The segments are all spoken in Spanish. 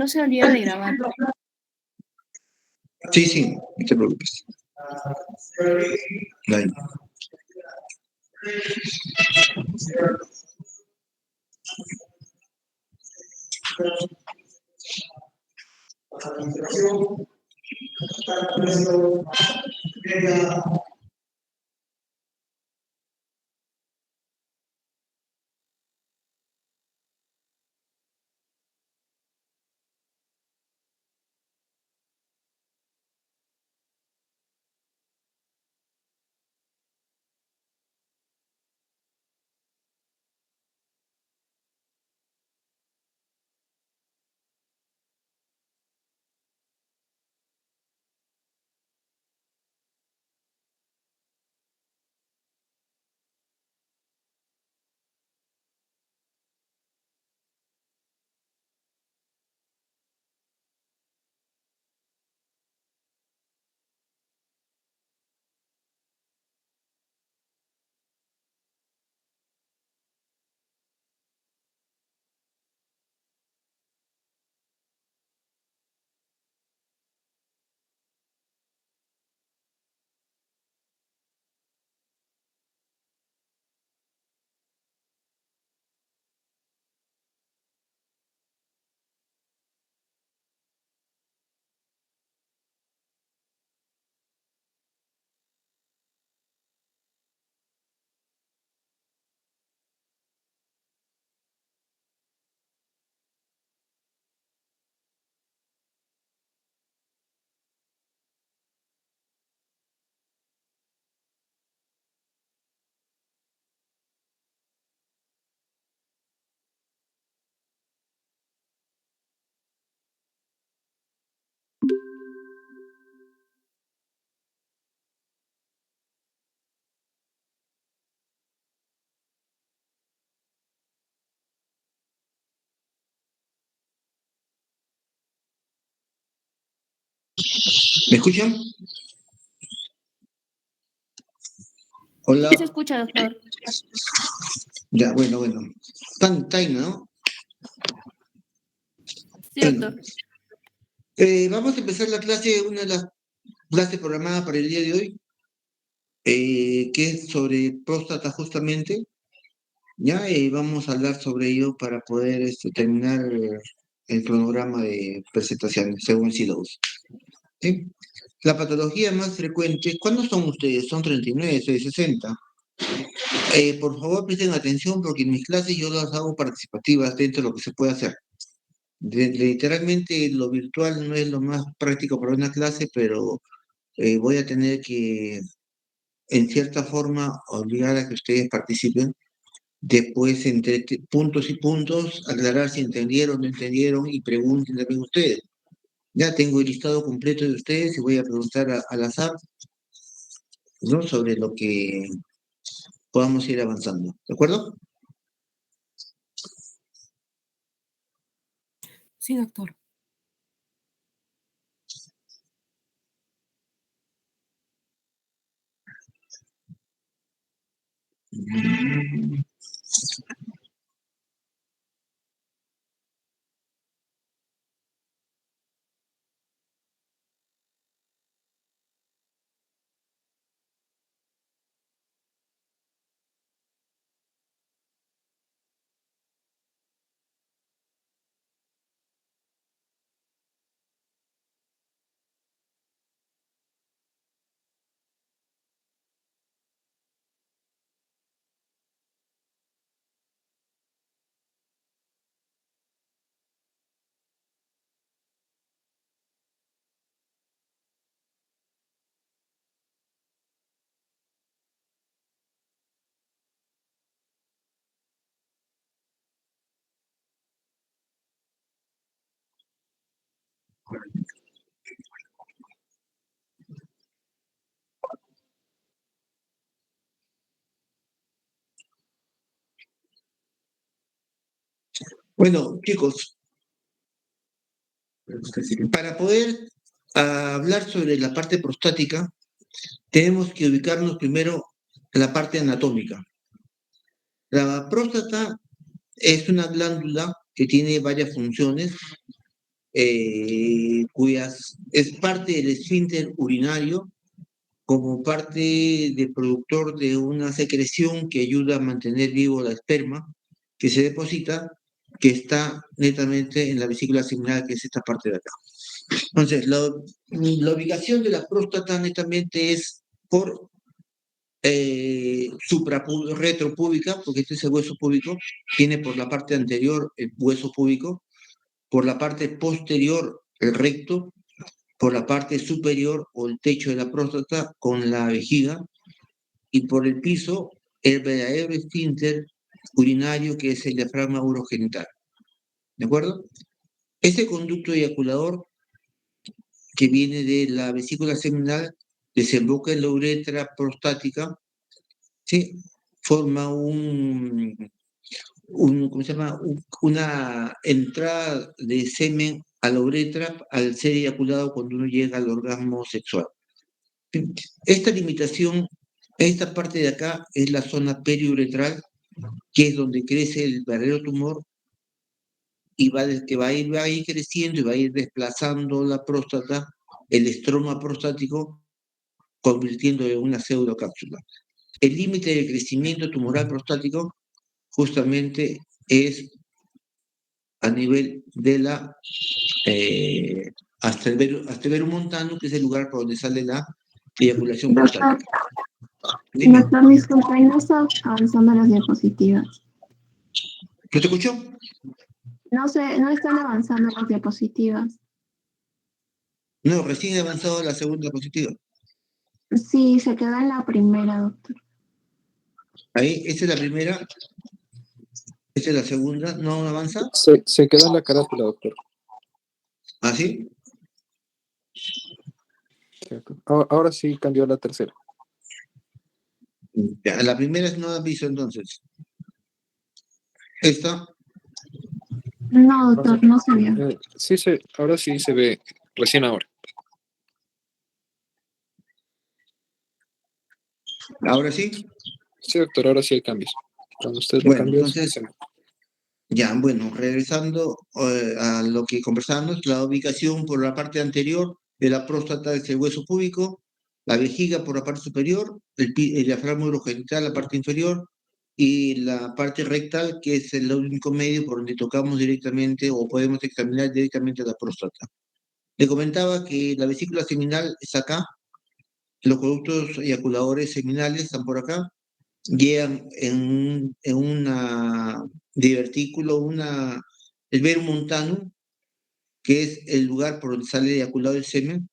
No se olvide de grabar. Sí, sí, no te preocupes. Dale. ¿Me escuchan? Sí se Hola. escucha, doctor. Ya, bueno. Time, ¿no? Sí, Bueno, doctor. vamos a empezar la clase, una de las clases programadas para el día de hoy, que es sobre próstata justamente. Ya vamos a hablar sobre ello para poder terminar el cronograma de presentaciones según sílabus. ¿Sí? La patología más frecuente, ¿cuándo son ustedes? Son 39, soy 60. Por favor, presten atención porque en mis clases yo las hago participativas dentro de lo que se puede hacer. Literalmente lo virtual no es lo más práctico para una clase, pero voy a tener que, en cierta forma, obligar a que ustedes participen. Después, entre puntos y puntos, aclarar si entendieron o no entendieron y pregunten también ustedes. Ya tengo el listado completo de ustedes y voy a preguntar al azar, ¿no? Sobre lo que podamos ir avanzando. ¿De acuerdo? Sí, doctor. Bueno, chicos, para poder hablar sobre la parte prostática, tenemos que ubicarnos primero en la parte anatómica. La próstata es una glándula que tiene varias funciones. cuyas es parte del esfínter urinario como parte de productor de una secreción que ayuda a mantener vivo la esperma que se deposita, que está netamente en la vesícula seminal, que es esta parte de acá. Entonces, la ubicación de la próstata netamente es por retropúbica, porque este es el hueso púbico, tiene por la parte anterior el hueso púbico, por la parte posterior el recto, por la parte superior o el techo de la próstata con la vejiga, y por el piso el verdadero esfínter urinario que es el diafragma urogenital. ¿De acuerdo? Ese conducto eyaculador que viene de la vesícula seminal desemboca en la uretra prostática, ¿sí? Forma ¿cómo se llama? Una entrada de semen a la uretra al ser eyaculado cuando uno llega al orgasmo sexual. Esta limitación, esta parte de acá es la zona periuretral, que es donde crece el verdadero tumor y que va a ir creciendo y va a ir desplazando la próstata, el estroma prostático, convirtiendo en una pseudocápsula. El límite del crecimiento tumoral prostático justamente es a nivel de la Asteverum montano, que es el lugar por donde sale la eyaculación Doctor, prostática. Dime, doctor, disculpa, no está avanzando las diapositivas. ¿no te escucho? No sé, no están avanzando las diapositivas. No, recién he avanzado a la segunda diapositiva. Sí, se quedó en la primera, doctor. Ahí, esta es la primera, esta es la segunda, ¿no avanza? Se quedó en la carátula, doctor. ¿Ah, sí? Ahora sí cambió la tercera. Ya, la primera no la has visto entonces. Esta, No, doctor, no se vio. Sí, ahora sí se ve, recién ahora. ahora sí. Sí, doctor, ahora sí hay cambios. Cuando usted lo Bueno, cambió, entonces, ya, bueno, regresando a lo que conversamos, la ubicación por la parte anterior de la próstata es el hueso púbico, la vejiga por la parte superior, el diafragma urogenital, la parte inferior, y la parte rectal, que es el único medio por donde tocamos directamente o podemos examinar directamente la próstata. Le comentaba que la vesícula seminal es acá, los conductos eyaculadores seminales están por acá, llegan en una divertículo, el verum montanum, que es el lugar por donde sale eyaculado el semen,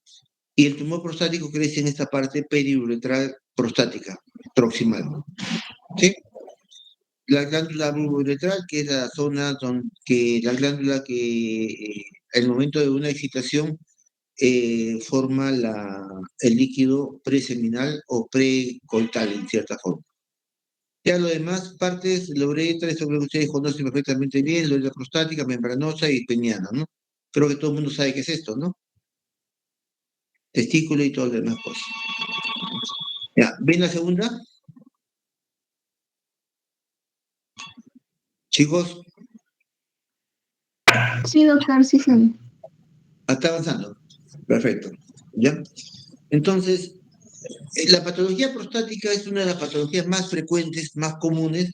y el tumor prostático crece en esta parte periuretral prostática, proximal. ¿Sí? La glándula uretral, que es la zona la glándula que al momento de una excitación forma el líquido preseminal o precoital, en cierta forma. Ya lo demás, partes, la uretra, eso creo que ustedes conocen perfectamente bien, la uretra prostática, membranosa y peniana, ¿no? Creo que todo el mundo sabe qué es esto, ¿no? Testículo y todas las demás cosas. Ya, ¿ven la segunda? Chicos, Sí, doctor, sí se ve. está avanzando. Perfecto. ¿Ya? Entonces, la patología prostática es una de las patologías más frecuentes, más comunes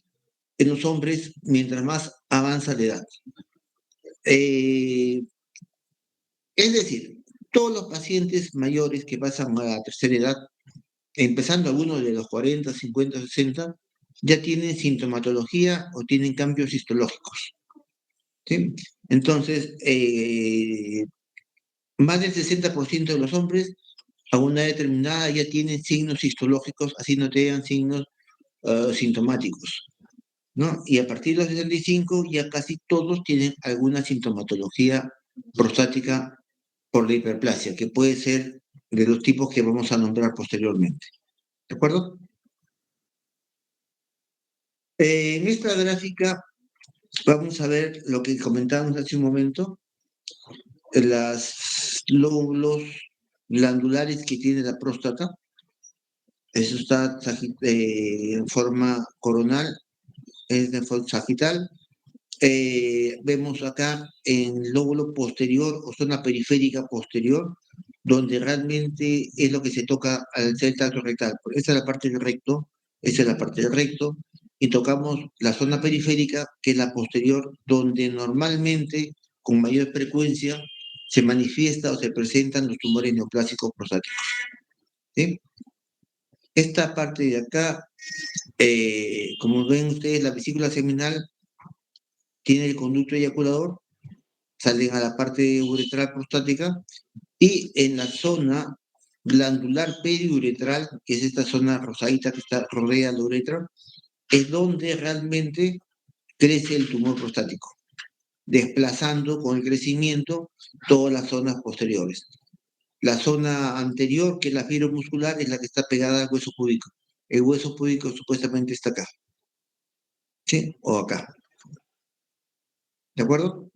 en los hombres mientras más avanza la edad. Es decir, todos los pacientes mayores que pasan a la tercera edad, empezando algunos de los 40, 50, 60, ya tienen sintomatología o tienen cambios histológicos. ¿Sí? Entonces, más del 60% de los hombres a una edad determinada ya tienen signos histológicos, así no tengan signos sintomáticos, ¿no? Y a partir de los 65 ya casi todos tienen alguna sintomatología prostática por la hiperplasia, que puede ser de los tipos que vamos a nombrar posteriormente. ¿De acuerdo? En esta gráfica vamos a ver lo que comentábamos hace un momento, los lóbulos glandulares que tiene la próstata. Eso está en forma coronal, es de forma sagital, vemos acá en el lóbulo posterior o zona periférica posterior, donde realmente es lo que se toca al hacer el tacto rectal. Esa es la parte del recto, esa es la parte del recto, y tocamos la zona periférica, que es la posterior, donde normalmente, con mayor frecuencia, se manifiesta o se presentan los tumores neoplásicos prostáticos. ¿Sí? Esta parte de acá, como ven ustedes, la vesícula seminal tiene el conducto eyaculador, salen a la parte uretral prostática, y en la zona glandular periuretral, que es esta zona rosadita que rodea la uretra, es donde realmente crece el tumor prostático, desplazando con el crecimiento todas las zonas posteriores. La zona anterior, que es la fibra muscular, es la que está pegada al hueso púbico. El hueso púbico supuestamente está acá, ¿sí? O acá. ¿De acuerdo?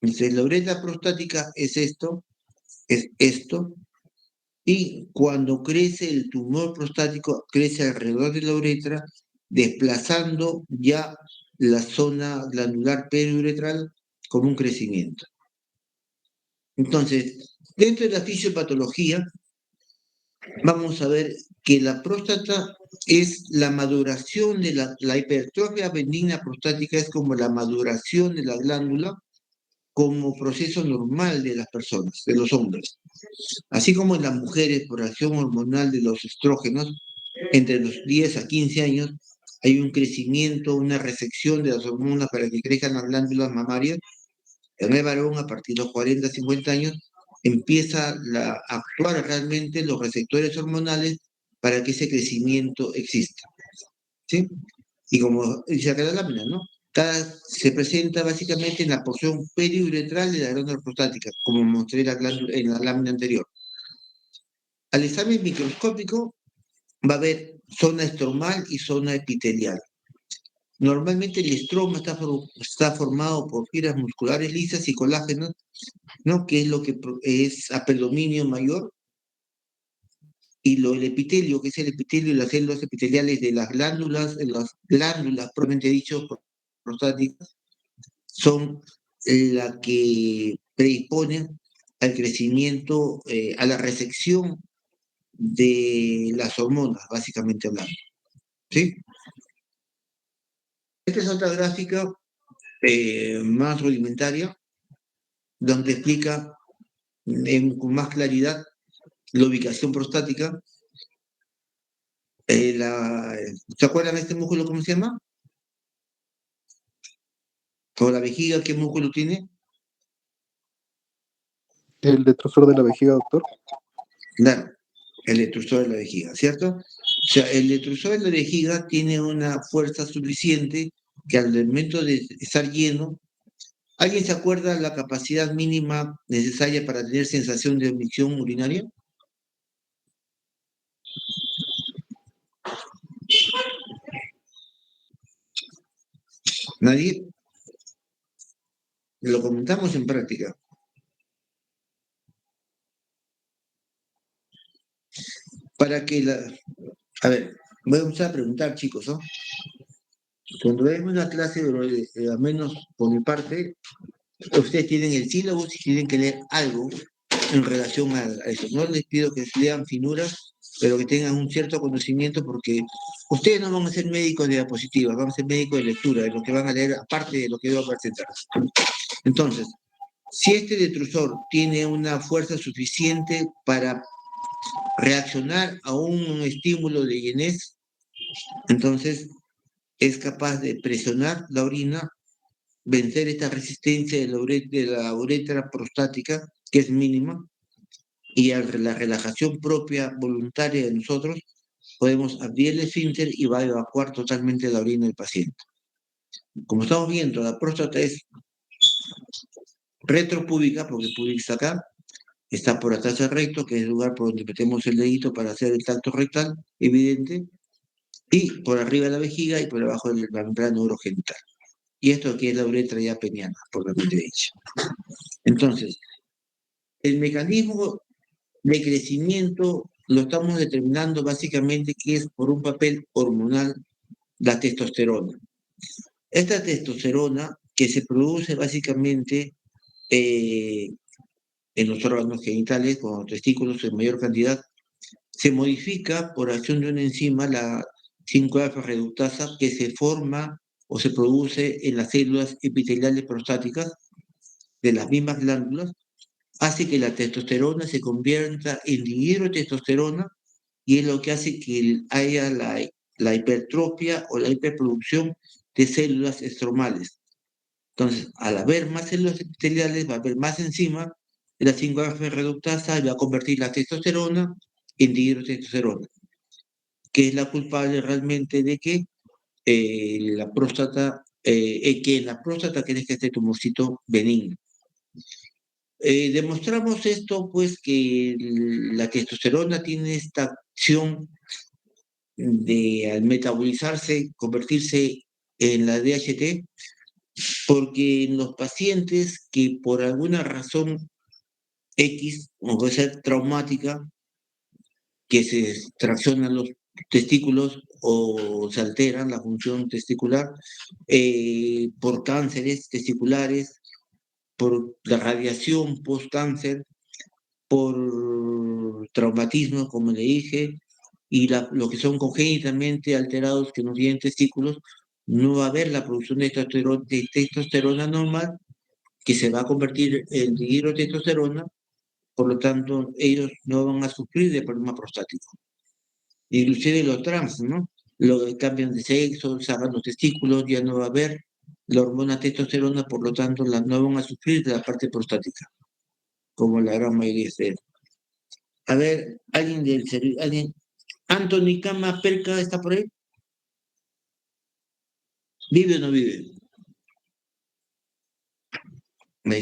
Entonces, la uretra prostática es esto, y cuando crece el tumor prostático, crece alrededor de la uretra, desplazando ya la zona glandular periuretral con un crecimiento. Entonces, dentro de la fisiopatología, vamos a ver que la próstata es la maduración de la hipertrofia benigna prostática, es como la maduración de la glándula como proceso normal de las personas, de los hombres. Así como en las mujeres, por acción hormonal de los estrógenos, entre los 10 a 15 años hay un crecimiento, una resección de las hormonas para que crezcan las glándulas mamarias. En el varón, a partir de los 40, 50 años, empieza a actuar realmente los receptores hormonales para que ese crecimiento exista. ¿Sí? Y como dice acá la lámina, ¿no? Se presenta básicamente en la porción periuretral de la glándula prostática, como mostré en la lámina anterior. Al examen microscópico va a haber zona estromal y zona epitelial. Normalmente el estroma está formado por fibras musculares lisas y colágenos, ¿no? Que es lo que es a predominio mayor, y el epitelio, que es el epitelio y las células epiteliales de las glándulas propiamente dicho, prostáticas, son las que predisponen al crecimiento, a la resección de las hormonas, básicamente hablando. ¿Sí? Esta es otra gráfica más rudimentaria, donde explica con más claridad la ubicación prostática. ¿Se acuerdan de este músculo cómo se llama? ¿O la vejiga qué músculo tiene? ¿El detrusor de la vejiga, doctor? Claro, el detrusor de la vejiga, ¿cierto? O sea, el detrusor de la vejiga tiene una fuerza suficiente que al momento de estar lleno, ¿alguien se acuerda la capacidad mínima necesaria para tener sensación de omisión urinaria? ¿Nadie? Lo comentamos en práctica. Para que A ver, voy a empezar a preguntar, chicos, ¿no? Cuando vemos una clase, al menos por mi parte, ustedes tienen el sílabo si tienen que leer algo en relación a eso. No les pido que lean finuras, pero que tengan un cierto conocimiento, porque ustedes no van a ser médicos de diapositivas, van a ser médicos de lectura, de lo que van a leer aparte de lo que voy a presentar. Entonces, si este detrusor tiene una fuerza suficiente para reaccionar a un estímulo de llenez, entonces es capaz de presionar la orina, vencer esta resistencia de la uretra prostática, que es mínima, y a la relajación propia voluntaria de nosotros, podemos abrir el esfínter y va a evacuar totalmente la orina del paciente. Como estamos viendo, la próstata es retropúbica, porque púbica está acá, está por atrás del recto, que es el lugar por donde metemos el dedito para hacer el tacto rectal, evidente, y por arriba de la vejiga y por debajo de la membrana urogenital. Y esto aquí es la uretra ya peniana, por la derecha. Entonces, el mecanismo de crecimiento lo estamos determinando básicamente que es por un papel hormonal la testosterona. Esta testosterona que se produce básicamente en los órganos genitales, con los testículos en mayor cantidad, se modifica por acción de una enzima, la 5-alfa reductasa, que se forma o se produce en las células epiteliales prostáticas de las mismas glándulas, hace que la testosterona se convierta en dihidrotestosterona y es lo que hace que haya la hipertrofia o la hiperproducción de células estromales. Entonces, al haber más células epiteliales, va a haber más enzima de la 5-alfa reductasa y va a convertir la testosterona en dihidrotestosterona, que es la culpable realmente de que la próstata, que en la próstata crezca este tumorcito benigno. Demostramos esto, pues, que la testosterona tiene esta acción de, al metabolizarse, convertirse en la DHT, porque en los pacientes que por alguna razón X, o puede ser traumática, que se extraccionan los testículos o se alteran la función testicular por cánceres testiculares, por la radiación post-cáncer, por traumatismo, como le dije, y los que son congénitamente alterados que no tienen testículos, no va a haber la producción de testosterona normal, que se va a convertir en dihidrotestosterona, por lo tanto, ellos no van a sufrir de problema prostático. Inclusive los trans, ¿no? Lo cambian de sexo, sacan los testículos, ya no va a haber la hormona testosterona, por lo tanto, no van a sufrir de la parte prostática, como la gran mayoría de ustedes. A ver, alguien del servicio, alguien. Anthony Cama Perca está por ahí. ¿Vive o no vive?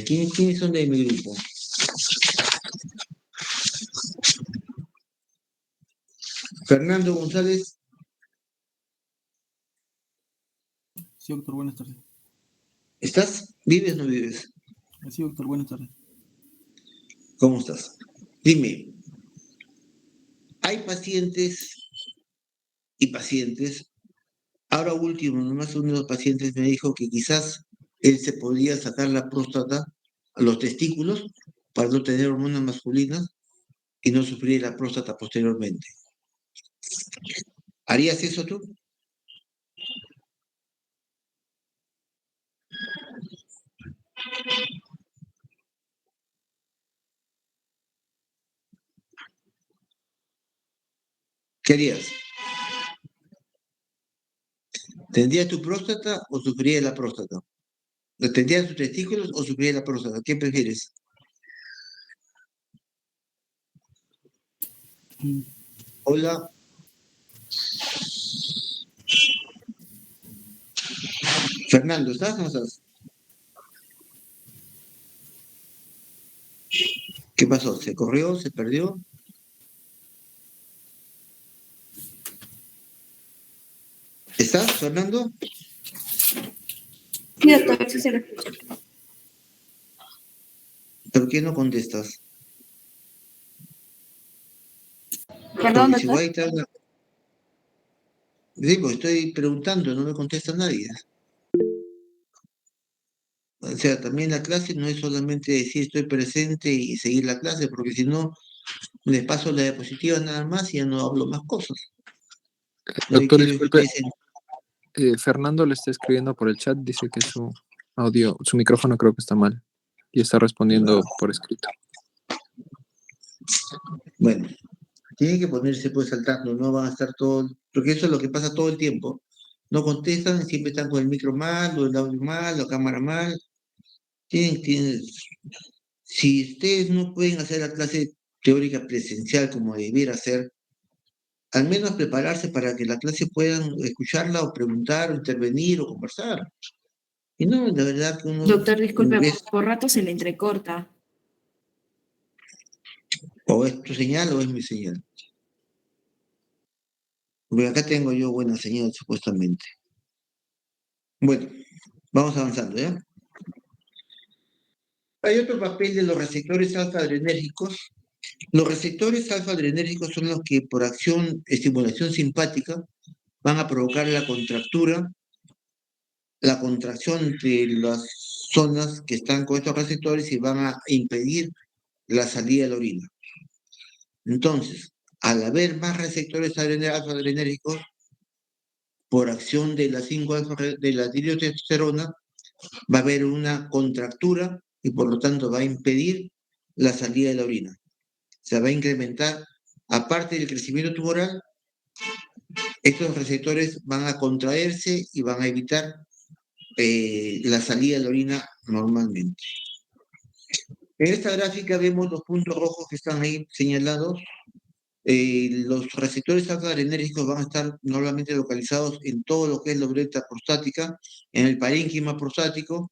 ¿Quiénes son de mi grupo? Fernando González. Sí, doctor, buenas tardes. ¿Estás? ¿Vives o no vives? Sí, doctor, buenas tardes. ¿Cómo estás? Dime, hay pacientes y pacientes. Ahora último, nomás uno de los pacientes me dijo que quizás él se podía sacar la próstata, los testículos, para no tener hormonas masculinas y no sufrir la próstata posteriormente. ¿Harías eso tú? ¿Qué harías? ¿Tendrías tu próstata o sufrirías la próstata? ¿Tendrías tus testículos o sufrirías la próstata? ¿Qué prefieres? Hola. Fernando, ¿estás o no estás? ¿Qué pasó? ¿Se corrió? ¿Se perdió? ¿Estás, Fernando? Sí, doctor, sí se lo escucha. ¿Por qué no contestas? Perdón, Porque si doctor. voy a estar... Digo, estoy preguntando, no me contesta nadie. O sea, también la clase no es solamente decir estoy presente y seguir la clase, porque si no, les paso la diapositiva nada más y ya no hablo más cosas. Lo que Doctor, quiero es que disculpe, ustedes... Fernando le está escribiendo por el chat, dice que su audio, su micrófono creo que está mal y está respondiendo por escrito. Bueno, tienen que ponerse pues saltando, no van a estar todo, porque eso es lo que pasa todo el tiempo. No contestan, siempre están con el micro mal, o el audio mal, la cámara mal. Si ustedes no pueden hacer la clase teórica presencial como debiera ser, al menos prepararse para que la clase puedan escucharla o preguntar o intervenir o conversar. Y no, la verdad que uno Doctor, disculpe, ves, por rato se le entrecorta. o es tu señal o es mi señal. Porque acá tengo yo buena señal, supuestamente. Bueno, vamos avanzando, ¿ya? Hay otro papel de los receptores alfa-adrenérgicos. Los receptores alfa-adrenérgicos son los que por acción, estimulación simpática, van a provocar la contractura la contracción de las zonas que están con estos receptores y van a impedir la salida de la orina. Entonces, al haber más receptores alfa-adrenérgicos, por acción de las 5-alfa de la dihidrotestosterona, va a haber una contractura y por lo tanto va a impedir la salida de la orina. Se va a incrementar, aparte del crecimiento tumoral, estos receptores van a contraerse y van a evitar la salida de la orina normalmente. En esta gráfica vemos los puntos rojos que están ahí señalados. Los receptores alfa-adrenérgicos van a estar normalmente localizados en todo lo que es la uretra prostática, en el parénquima prostático,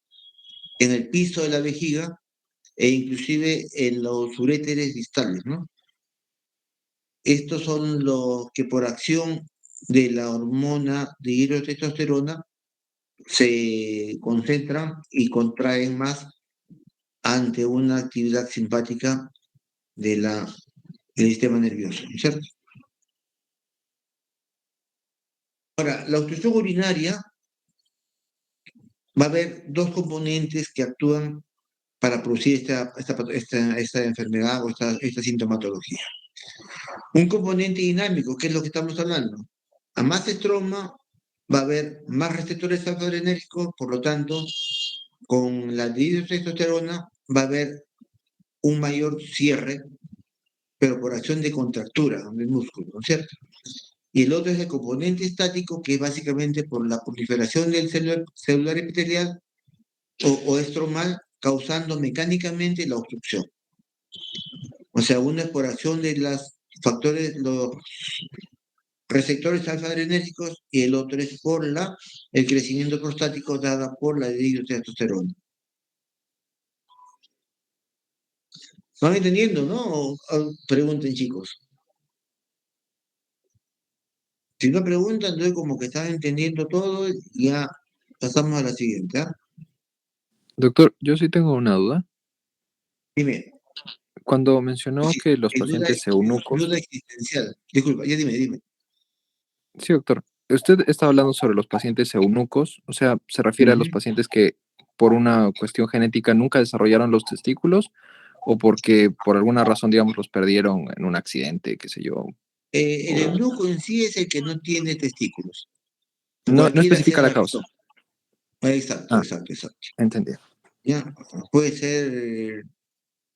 en el piso de la vejiga e inclusive en los uréteres distales, ¿no? Estos son los que por acción de la hormona de dihidrotestosterona se concentran y contraen más ante una actividad simpática del sistema nervioso, ¿no es cierto? Ahora, la obstrucción urinaria va a haber dos componentes que actúan para producir esta enfermedad o esta sintomatología. Un componente dinámico, que es lo que estamos hablando. A más estroma va a haber más receptores alfa-adrenérgicos, por lo tanto, con la dihidrotestosterona va a haber un mayor cierre, pero por acción de contractura del músculo, ¿no es cierto? Y el otro es el componente estático, que es básicamente por la proliferación del celular epitelial o estromal, causando mecánicamente la obstrucción. O sea, una es por acción de los receptores alfa-adrenérgicos y el otro es por el crecimiento prostático dada por la dihidrotestosterona. ¿Van entendiendo, no? O pregunten, chicos. Si no preguntan, entonces como que están entendiendo todo, ya pasamos a la siguiente. ¿Ah? Doctor, yo sí tengo una duda. Dime. Cuando mencionó Sí, que los es pacientes eunucos... duda existencial. Disculpa, ya dime. Sí, doctor. Usted está hablando sobre los pacientes eunucos, o sea, ¿se refiere a los pacientes que por una cuestión genética nunca desarrollaron los testículos o porque por alguna razón, digamos, los perdieron en un accidente, qué sé yo? El eunuco en sí es el que no tiene testículos. No Cualquiera sea especifica la la causa. razón. Exacto. Entendí. ¿Ya? Puede ser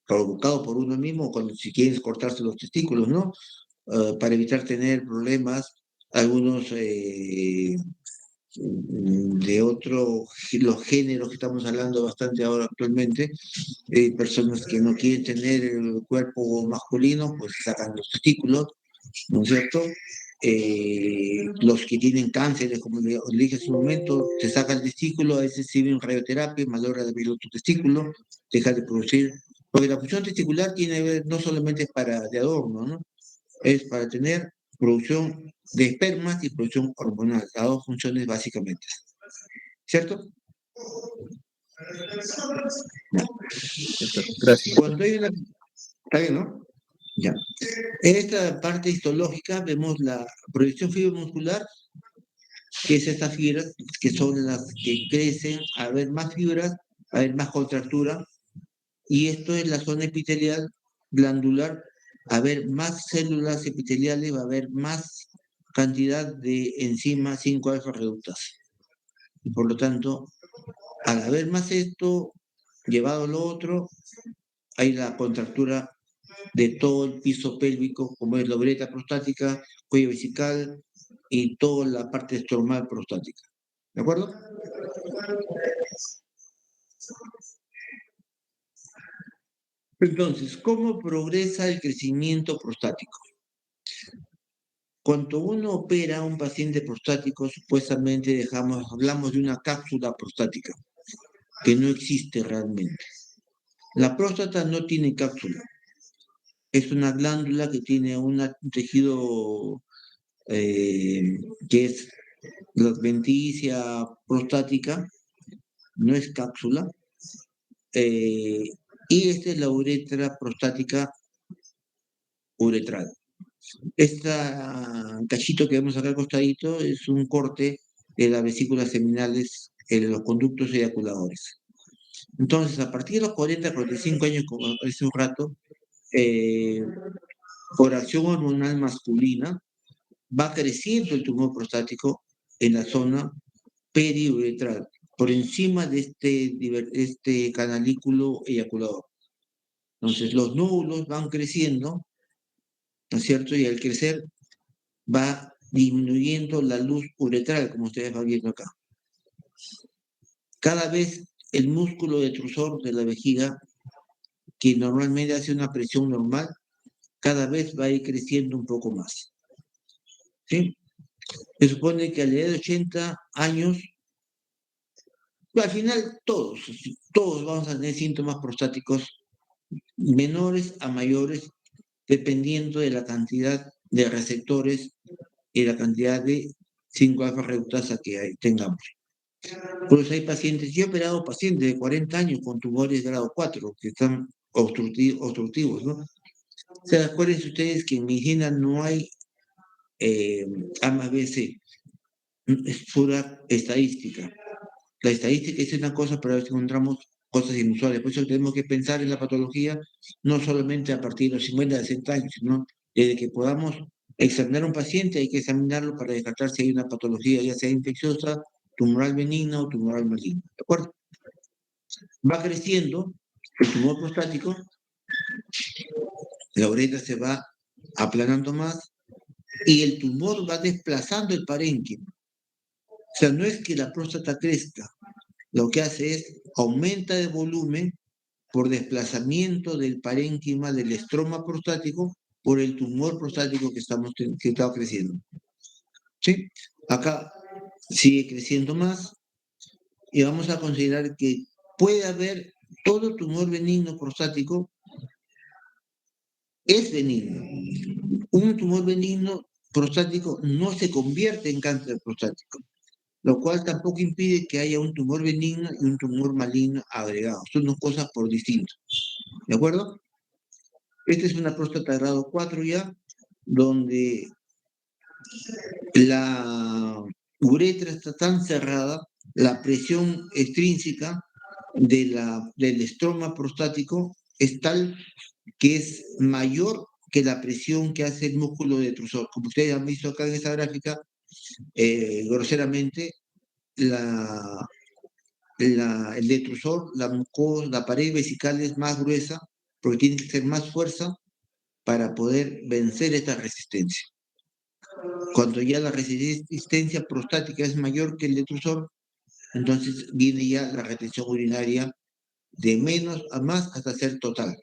provocado por uno mismo cuando si quieres cortarse los testículos, ¿no? Para evitar tener problemas, algunos de los géneros que estamos hablando bastante ahora actualmente, personas que no quieren tener el cuerpo masculino, pues sacan los testículos, ¿no es cierto? Los que tienen cánceres, como le dije hace un momento, se saca el testículo, a veces sirve radioterapia, malogra de abrir otro testículo, deja de producir, porque la función testicular tiene que ver no solamente de adorno, ¿no? Es para tener producción de espermas y producción hormonal, las dos funciones básicamente, ¿cierto? No. Gracias. Cuando hay una... ¿Está bien, no? Ya. En esta parte histológica vemos la proyección fibromuscular, que es estas fibras que son las que crecen, a haber más fibras, a haber más contractura, y esto es la zona epitelial glandular, a haber más células epiteliales, va a haber más cantidad de enzimas 5-alfa reductasa. Y por lo tanto, al haber más esto, llevado a lo otro, hay la contractura de todo el piso pélvico, como es la uretra prostática, cuello vesical y toda la parte estromal prostática. ¿De acuerdo? Entonces, ¿cómo progresa el crecimiento prostático? Cuando uno opera a un paciente prostático, supuestamente hablamos de una cápsula prostática, que no existe realmente. La próstata no tiene cápsula. Es una glándula que tiene un tejido que es la adventicia prostática, no es cápsula, y esta es la uretra prostática uretral. Este cachito que vemos acá al costadito es un corte de las vesículas seminales los conductos eyaculadores. Entonces, a partir de los 40, 45 años, como hace un rato, por acción hormonal masculina, va creciendo el tumor prostático en la zona periuretral, por encima de este canalículo eyaculador. Entonces, los nódulos van creciendo, ¿no es cierto? Y al crecer va disminuyendo la luz uretral, como ustedes van viendo acá. Cada vez el músculo detrusor de la vejiga, que normalmente hace una presión normal, cada vez va a ir creciendo un poco más. ¿Sí? Se supone que a la edad de 80 años, al final todos vamos a tener síntomas prostáticos menores a mayores, dependiendo de la cantidad de receptores y la cantidad de 5-alfa reductasa que tengamos. Por eso hay pacientes, yo he operado pacientes de 40 años con tumores de grado 4 que están obstructivos, ¿no? O sea, acuérdense ustedes que en medicina no hay A más B, C, es pura estadística. La estadística es una cosa, pero a veces encontramos cosas inusuales. Por eso tenemos que pensar en la patología no solamente a partir de los 50, 60 años, sino desde que podamos examinar a un paciente, hay que examinarlo para descartar si hay una patología, ya sea infecciosa, tumoral benigna o tumoral maligna. ¿De acuerdo? Va creciendo el tumor prostático, la uretra se va aplanando más y el tumor va desplazando el parénquima. O sea, no es que la próstata crezca, lo que hace es aumenta de volumen por desplazamiento del parénquima del estroma prostático por el tumor prostático que está creciendo. ¿Sí? Acá sigue creciendo más y vamos a considerar que puede haber todo tumor benigno prostático es benigno. Un tumor benigno prostático no se convierte en cáncer prostático, lo cual tampoco impide que haya un tumor benigno y un tumor maligno agregado. Son dos cosas por distinto. ¿De acuerdo? Esta es una próstata grado 4 ya, donde la uretra está tan cerrada, la presión extrínseca del estroma prostático es tal que es mayor que la presión que hace el músculo detrusor. Como ustedes han visto acá en esta gráfica, groseramente, el detrusor, la mucosa, la pared vesical es más gruesa porque tiene que ser más fuerza para poder vencer esta resistencia. Cuando ya la resistencia prostática es mayor que el detrusor, entonces viene ya la retención urinaria de menos a más hasta ser total.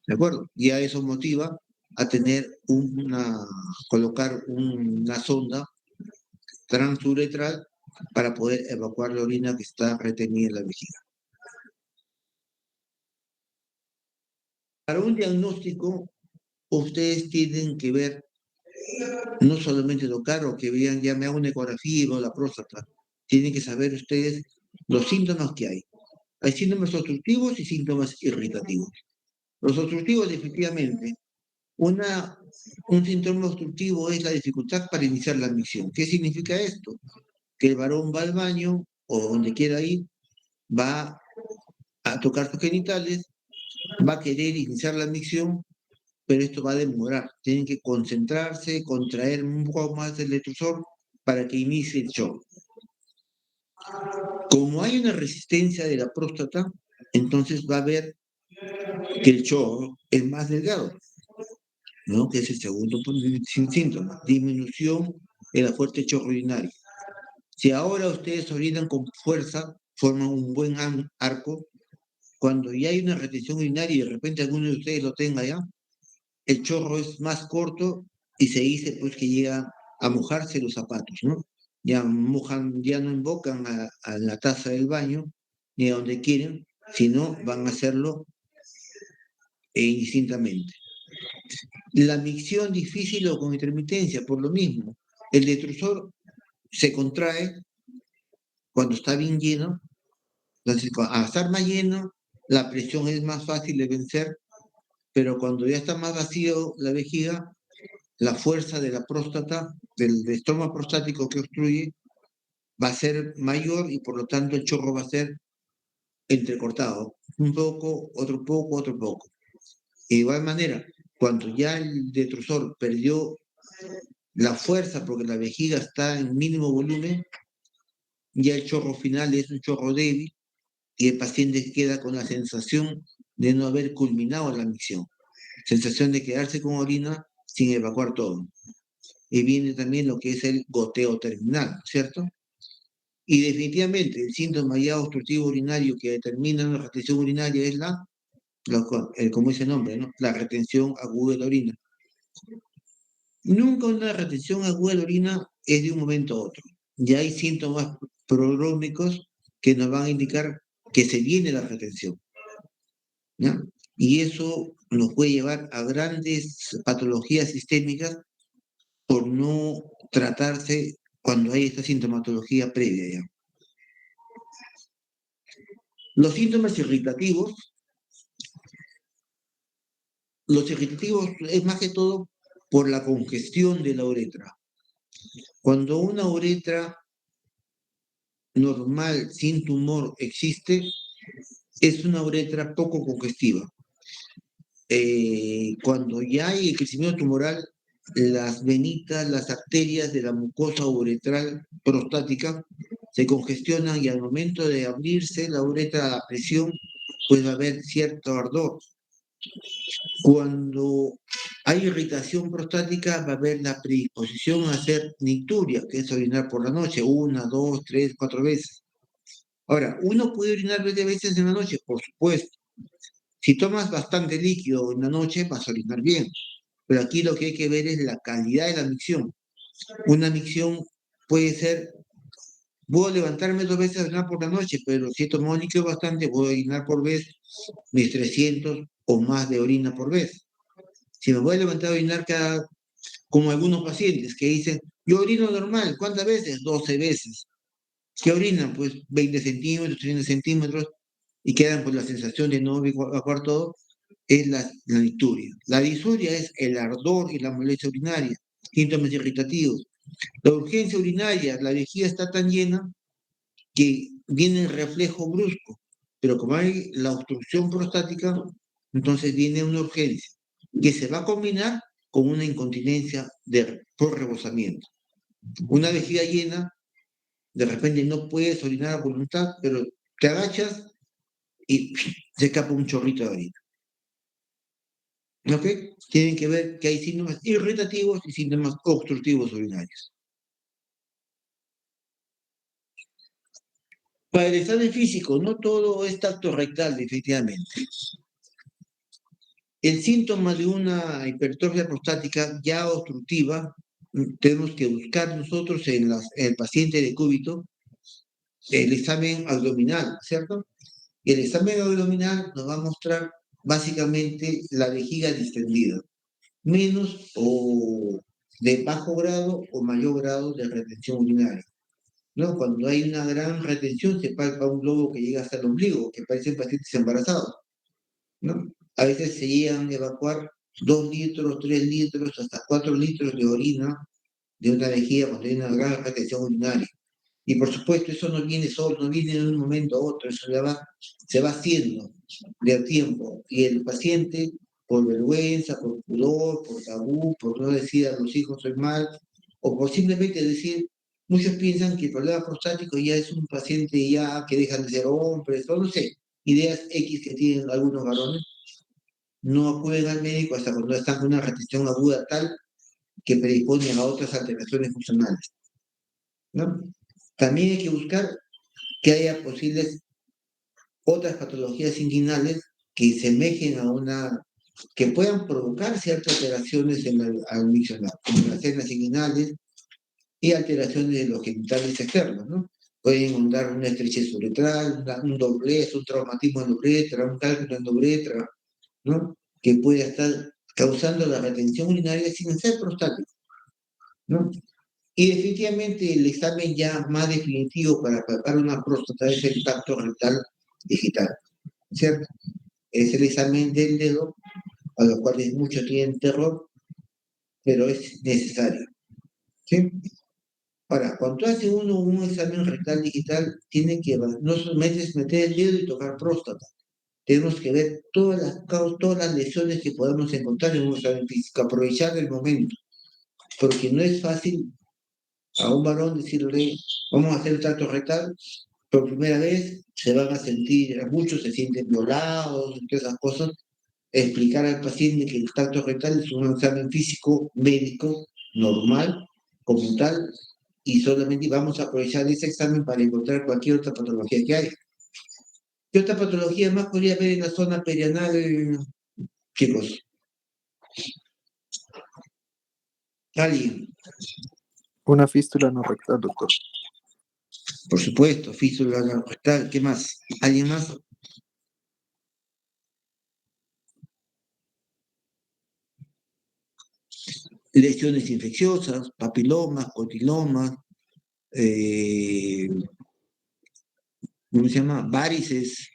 ¿De acuerdo? Ya eso motiva a colocar una sonda transuretral para poder evacuar la orina que está retenida en la vejiga. Para un diagnóstico, ustedes tienen que ver, no solamente tocar o que vean, ya me hago una ecografía y veo la próstata. Tienen que saber ustedes los síntomas que hay. Hay síntomas obstructivos y síntomas irritativos. Los obstructivos, efectivamente, un síntoma obstructivo es la dificultad para iniciar la micción. ¿Qué significa esto? Que el varón va al baño o donde quiera ir, va a tocar sus genitales, va a querer iniciar la micción, pero esto va a demorar. Tienen que concentrarse, contraer un poco más el detrusor para que inicie el show. Como hay una resistencia de la próstata, entonces va a ver que el chorro es más delgado, ¿no? Que es el segundo síntoma, disminución de la fuerte chorro urinario. Si ahora ustedes orinan con fuerza, forman un buen arco, cuando ya hay una retención urinaria y de repente alguno de ustedes lo tenga ya, el chorro es más corto y se dice pues que llega a mojarse los zapatos, ¿no? Ya mojan, ya no invocan a la taza del baño ni a donde quieren, sino van a hacerlo indistintamente. La micción difícil o con intermitencia, por lo mismo. El detrusor se contrae cuando está bien lleno, entonces al estar más lleno, la presión es más fácil de vencer, pero cuando ya está más vacío la vejiga, la fuerza de la próstata, del estroma prostático que obstruye, va a ser mayor y por lo tanto el chorro va a ser entrecortado. Un poco, otro poco, otro poco. De igual manera, cuando ya el detrusor perdió la fuerza porque la vejiga está en mínimo volumen, ya el chorro final es un chorro débil y el paciente queda con la sensación de no haber culminado la micción. Sensación de quedarse con orina sin evacuar todo. Y viene también lo que es el goteo terminal, ¿cierto? Y definitivamente el síntoma ya obstructivo urinario que determina una retención urinaria es como dice el nombre, ¿no? La retención aguda de la orina. Nunca una retención aguda de la orina es de un momento a otro. Ya hay síntomas prodrómicos que nos van a indicar que se viene la retención, ¿ya? Y eso nos puede llevar a grandes patologías sistémicas por no tratarse cuando hay esta sintomatología previa, ¿ya? Los síntomas irritativos, es más que todo por la congestión de la uretra. Cuando una uretra normal, sin tumor, existe, es una uretra poco congestiva. Cuando ya hay el crecimiento tumoral, las venitas, las arterias de la mucosa uretral prostática se congestionan y al momento de abrirse la uretra a la presión, pues va a haber cierto ardor. Cuando hay irritación prostática, va a haber la predisposición a hacer nicturia, que es orinar por la noche, 1, 2, 3, 4 veces. Ahora, ¿uno puede orinar 20 veces en la noche? Por supuesto. Si tomas bastante líquido en la noche, vas a orinar bien. Pero aquí lo que hay que ver es la calidad de la micción. Una micción puede ser, puedo levantarme 2 veces a orinar por la noche, pero si he tomado líquido bastante, puedo orinar por vez mis 300 o más de orina por vez. Si me voy a levantar a orinar como algunos pacientes que dicen, yo orino normal, ¿cuántas veces? 12 veces. ¿Qué orinan? Pues 20 centímetros, 30 centímetros, y quedan por la sensación de no evacuar todo, es la disuria. La disuria es el ardor y la molestia urinaria, síntomas irritativos. La urgencia urinaria, la vejiga está tan llena que viene el reflejo brusco, pero como hay la obstrucción prostática, entonces viene una urgencia que se va a combinar con una incontinencia por rebosamiento. Una vejiga llena, de repente no puedes orinar a voluntad, pero te agachas y se escapa un chorrito de orina. ¿Ok? Tienen que ver que hay síntomas irritativos y síntomas obstructivos urinarios. Para el examen físico, no todo es tacto rectal, definitivamente. El síntoma de una hipertrofia prostática ya obstructiva, tenemos que buscar nosotros en el paciente de cúbito el examen abdominal, ¿cierto? El examen abdominal nos va a mostrar básicamente la vejiga distendida, menos o de bajo grado o mayor grado de retención urinaria, ¿no? Cuando hay una gran retención se palpa un globo que llega hasta el ombligo, que parecen pacientes embarazados, ¿no? A veces se llegan a evacuar 2 litros, 3 litros, hasta 4 litros de orina de una vejiga cuando hay una gran retención urinaria. Y por supuesto, eso no viene solo, no viene de un momento a otro, eso se va haciendo de tiempo. Y el paciente, por vergüenza, por pudor, por tabú, por no decir a los hijos soy mal, o por simplemente decir, muchos piensan que el problema prostático ya es un paciente ya que dejan de ser hombres, o no sé, ideas X que tienen algunos varones, no acuden al médico hasta cuando están con una retención aguda tal que predisponen a otras alteraciones funcionales, ¿no? También hay que buscar que haya posibles otras patologías inguinales que semejen que puedan provocar ciertas alteraciones al miccionar, como las hernias inguinales y alteraciones de los genitales externos, ¿no? Pueden dar una estrechez uretral, un doblez, un traumatismo en la uretra, un cálculo en la uretra, ¿no? Que puede estar causando la retención urinaria sin ser prostático, ¿no? Y definitivamente el examen ya más definitivo para palpar una próstata es el tacto rectal digital, ¿cierto? Es el examen del dedo, a los cuales muchos tienen terror, pero es necesario, ¿sí? Ahora, cuando hace uno un examen rectal digital, tiene que no solamente es meter el dedo y tocar próstata. Tenemos que ver todas las causas, todas las lesiones que podamos encontrar en un examen físico, aprovechar el momento, porque no es fácil a un varón decirle, vamos a hacer el trato rectal, por primera vez se van a sentir, muchos se sienten violados, todas esas cosas, explicar al paciente que el tacto rectal es un examen físico, médico, normal, como tal, y solamente vamos a aprovechar ese examen para encontrar cualquier otra patología que hay. ¿Qué otra patología más podría haber en la zona perianal, chicos? ¿Alguien? Una fístula no rectal, doctor. Por supuesto, fístula rectal, ¿qué más? ¿Alguien más? Lesiones infecciosas, papilomas, cotilomas, ¿cómo se llama? Varices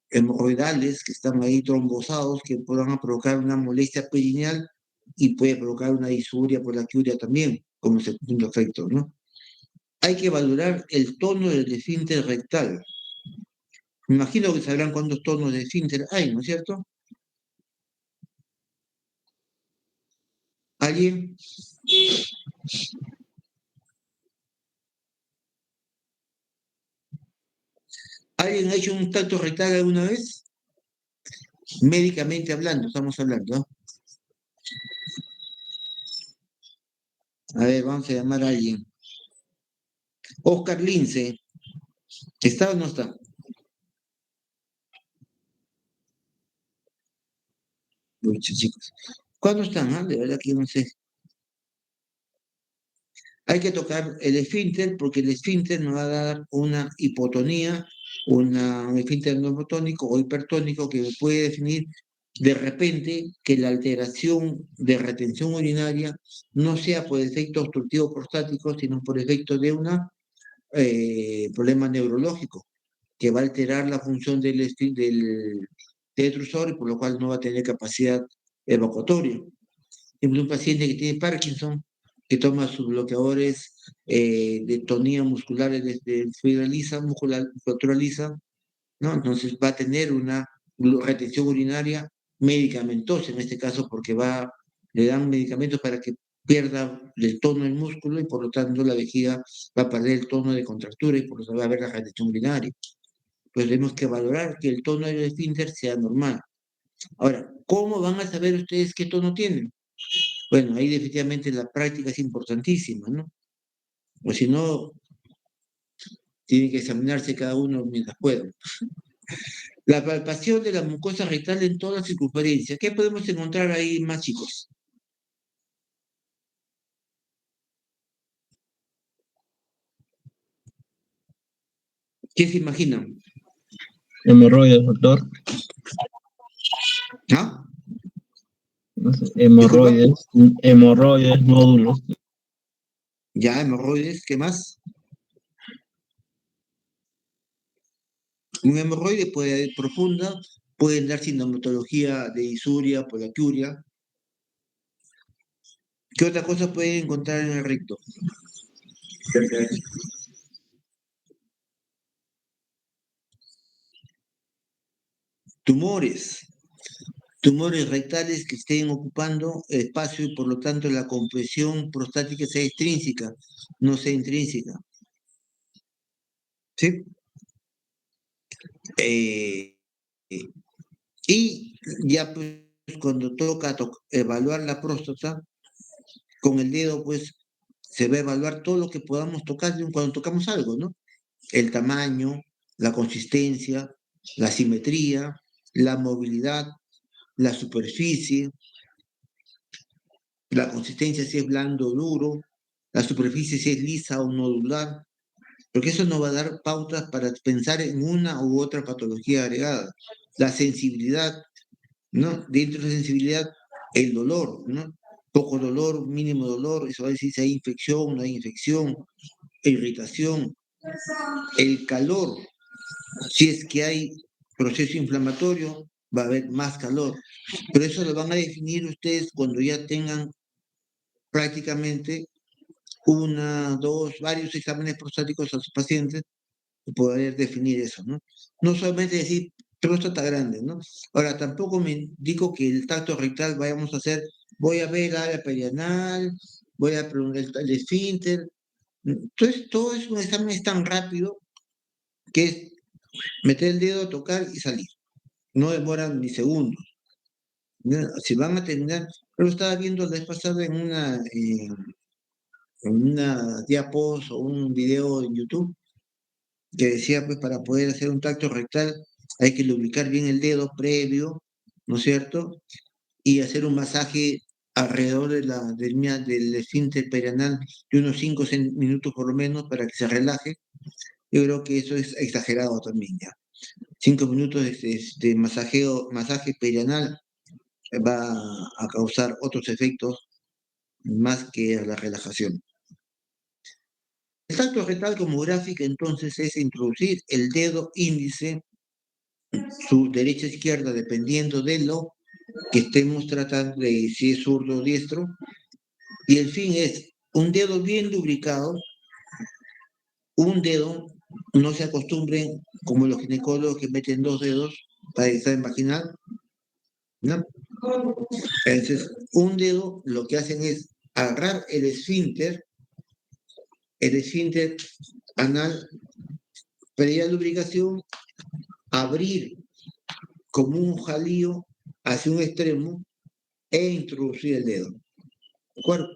hemorroidales que están ahí trombosados que puedan provocar una molestia perineal y puede provocar una disuria por la curia también, como segundo efecto, ¿no? Hay que valorar el tono del esfínter rectal. Me imagino que sabrán cuántos tonos de esfínter hay, ¿no es cierto? ¿Alguien? ¿Alguien ha hecho un tacto rectal alguna vez? Médicamente hablando, estamos hablando, ¿no? A ver, vamos a llamar a alguien. Oscar Lince, ¿está o no está? Muchos chicos. ¿Cuándo están? De verdad que no sé. Hay que tocar el esfínter porque el esfínter nos va a dar una hipotonía, un esfínter no hipotónico o hipertónico que puede definir de repente que la alteración de retención urinaria no sea por efecto obstructivo prostático, sino por efecto de un problema neurológico que va a alterar la función del detrusor y por lo cual no va a tener capacidad evacuatoria. Por ejemplo, un paciente que tiene Parkinson, que toma sus bloqueadores de tonía musculares de fibra lisa, musculatura lisa, ¿no? Entonces va a tener una retención urinaria medicamentosa en este caso porque le dan medicamentos para que pierda el tono del músculo y por lo tanto la vejiga va a perder el tono de contractura y por lo tanto va a haber la retención urinaria. Pues tenemos que valorar que el tono del esfínter sea normal. Ahora, ¿cómo van a saber ustedes qué tono tienen? Bueno, ahí definitivamente la práctica es importantísima, ¿no? O si no, tienen que examinarse cada uno mientras puedan. La palpación de la mucosa rectal en toda circunferencia. ¿Qué podemos encontrar ahí más, chicos? ¿Qué se imaginan? Hemorroides, doctor. ¿Ah? No sé, Disculpa. hemorroides, nódulos. Ya, hemorroides, ¿qué más? Un hemorroide puede ir profunda, pueden dar sintomatología de disuria, poliacuria. ¿Qué otra cosa pueden encontrar en el recto? Tumores. Tumores rectales que estén ocupando espacio y por lo tanto la compresión prostática sea extrínseca, no sea intrínseca. ¿Sí? Eh, y ya pues cuando toca evaluar la próstata, con el dedo pues se va a evaluar todo lo que podamos tocar cuando tocamos algo, ¿no? El tamaño, la consistencia, la simetría, la movilidad, la superficie, la consistencia si es blando o duro, la superficie si es lisa o nodular, porque eso nos va a dar pautas para pensar en una u otra patología agregada. La sensibilidad, ¿no? Dentro de la sensibilidad, el dolor, ¿no? Poco dolor, mínimo dolor, eso va a decir si hay infección, no hay infección, irritación, el calor, si es que hay proceso inflamatorio, va a haber más calor. Pero eso lo van a definir ustedes cuando ya tengan prácticamente una, dos, varios exámenes prostáticos a sus pacientes y poder definir eso, ¿no? No solamente decir próstata grande, ¿no? Ahora, tampoco me digo que el tacto rectal vayamos a hacer, voy a ver la área perianal, voy a preguntar el esfínter. Entonces, todo es un examen es tan rápido que es meter el dedo, tocar y salir. No demoran ni segundos. ¿Ya? Si van a terminar, pero estaba viendo la vez pasada en una diapos o un video en YouTube que decía, pues para poder hacer un tacto rectal hay que lubricar bien el dedo previo, ¿no es cierto? Y hacer un masaje alrededor del esfínter perianal de unos 5 minutos por lo menos para que se relaje. Yo creo que eso es exagerado también ya. 5 minutos de masaje perianal va a causar otros efectos más que la relajación. El tacto rectal como gráfica entonces es introducir el dedo índice, su derecha o izquierda, dependiendo de lo que estemos tratando de si es zurdo o diestro, y el fin es un dedo bien lubricado, un dedo, no se acostumbren como los ginecólogos que meten 2 dedos para el examen vaginal, ¿no? Entonces, un dedo lo que hacen es agarrar el esfínter anal, previa lubricación, abrir como un jalío hacia un extremo e introducir el dedo. ¿De acuerdo?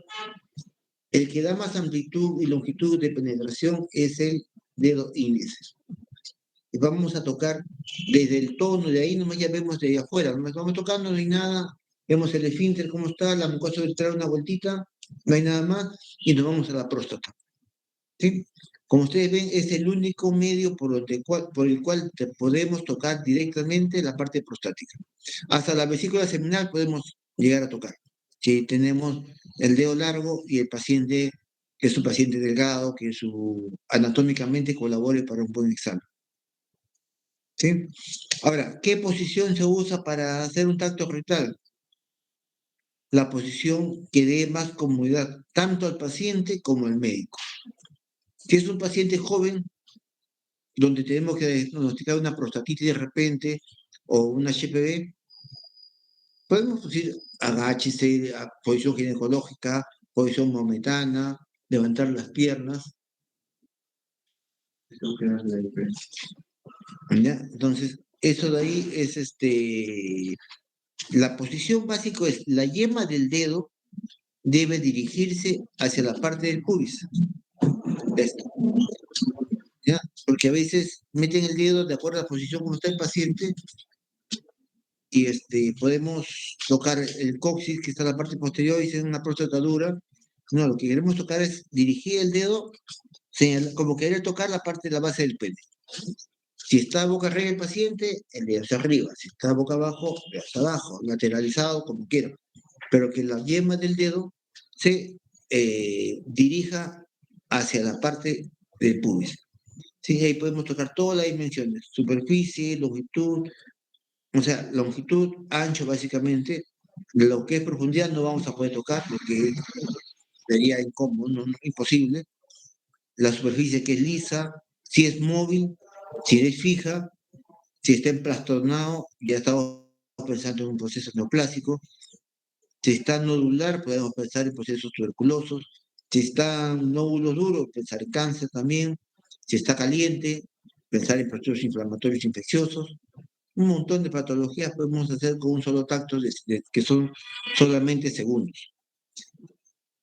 El que da más amplitud y longitud de penetración es el dedo índice. Y vamos a tocar desde el tono, de ahí nomás ya vemos de ahí afuera, no vamos tocando, no hay nada, vemos el esfínter, cómo está, la mucosa trae una vueltita, no hay nada más, y nos vamos a la próstata. ¿Sí? Como ustedes ven, es el único medio por el cual podemos tocar directamente la parte prostática. Hasta la vesícula seminal podemos llegar a tocar. Si tenemos el dedo largo y el paciente, que es un paciente delgado, que anatómicamente colabore para un buen examen. ¿Sí? Ahora, ¿qué posición se usa para hacer un tacto rectal? La posición que dé más comodidad tanto al paciente como al médico. Si es un paciente joven, donde tenemos que diagnosticar una prostatitis de repente o una HPV, podemos decir agáchese, posición ginecológica, posición maometana, levantar las piernas. ¿Ya? Entonces, eso de ahí es la posición básica es la yema del dedo debe dirigirse hacia la parte del pubis. Esto. ¿Ya? Porque a veces meten el dedo de acuerdo a la posición como está el paciente y podemos tocar el coxis, que está en la parte posterior, y si es una próstata dura. No, lo que queremos tocar es dirigir el dedo como querer tocar la parte de la base del pene. Si está boca arriba el paciente, el dedo hacia arriba. Si está boca abajo, el dedo hacia abajo, lateralizado, como quiera. Pero que la yema del dedo se dirija hacia la parte del pubis. Sí, ahí podemos tocar todas las dimensiones, superficie, longitud, o sea, longitud, ancho básicamente. Lo que es profundidad no vamos a poder tocar porque sería incómodo, imposible. La superficie que es lisa, si es móvil, si es fija, si está emplastonado, ya estamos pensando en un proceso neoplásico. Si está nodular, podemos pensar en procesos tuberculosos. Si está nódulo duro, pensar en cáncer también. Si está caliente, pensar en procesos inflamatorios infecciosos. Un montón de patologías podemos hacer con un solo tacto que son solamente segundos.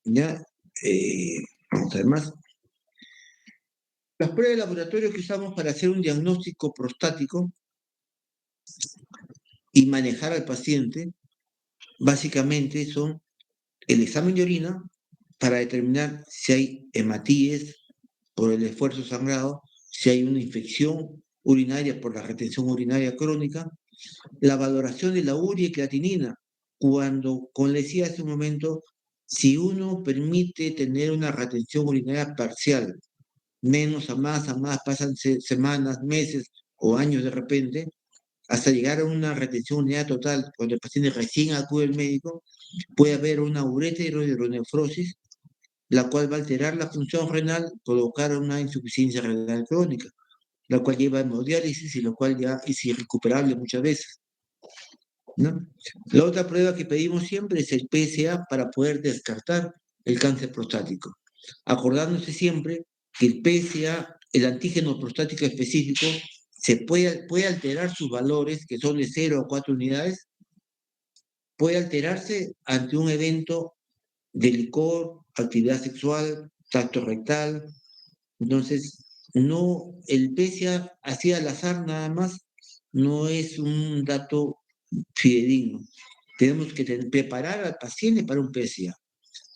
¿Ya? Vamos a ver más. Las pruebas de laboratorio que usamos para hacer un diagnóstico prostático y manejar al paciente, básicamente son el examen de orina para determinar si hay hematíes por el esfuerzo sangrado, si hay una infección urinaria por la retención urinaria crónica, la valoración de la urea y creatinina, cuando, como le decía hace un momento, si uno permite tener una retención urinaria parcial, menos a más, pasan semanas, meses o años de repente, hasta llegar a una retención urinaria total, cuando el paciente recién acude al médico, puede haber una ureterohidronefrosis la cual va a alterar la función renal, provocar una insuficiencia renal crónica, la cual lleva a hemodiálisis y lo cual ya es irrecuperable muchas veces, ¿no? La otra prueba que pedimos siempre es el PSA para poder descartar el cáncer prostático, acordándose siempre que el PSA, el antígeno prostático específico, puede alterar sus valores, que son de 0 a 4 unidades, puede alterarse ante un evento de licor, actividad sexual, tacto rectal. Entonces, no, el PSA así al azar nada más no es un dato fidedigno. Tenemos que preparar al paciente para un PSA.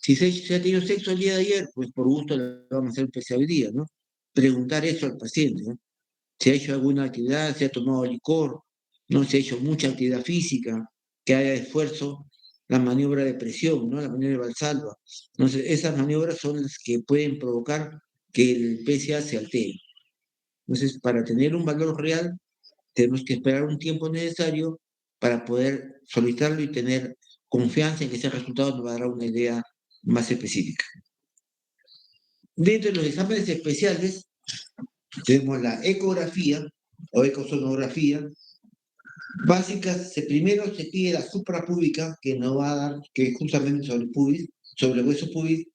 Si se ha tenido sexo el día de ayer, pues por gusto le vamos a hacer un PSA hoy día, ¿no? Preguntar eso al paciente, ¿no? Si ha hecho alguna actividad, si ha tomado licor, no se ha hecho mucha actividad física, que haya esfuerzo, la maniobra de presión, ¿no? La maniobra de Valsalva. Entonces, esas maniobras son las que pueden provocar que el PSA se altere. Entonces, para tener un valor real, tenemos que esperar un tiempo necesario para poder solicitarlo y tener confianza en que ese resultado nos va a dar una idea más específica. Dentro de los exámenes especiales, tenemos la ecografía o ecosonografía. Básicas, primero se pide la suprapúbica, que nos va a dar, que es justamente sobre el pubis, sobre el hueso pubis,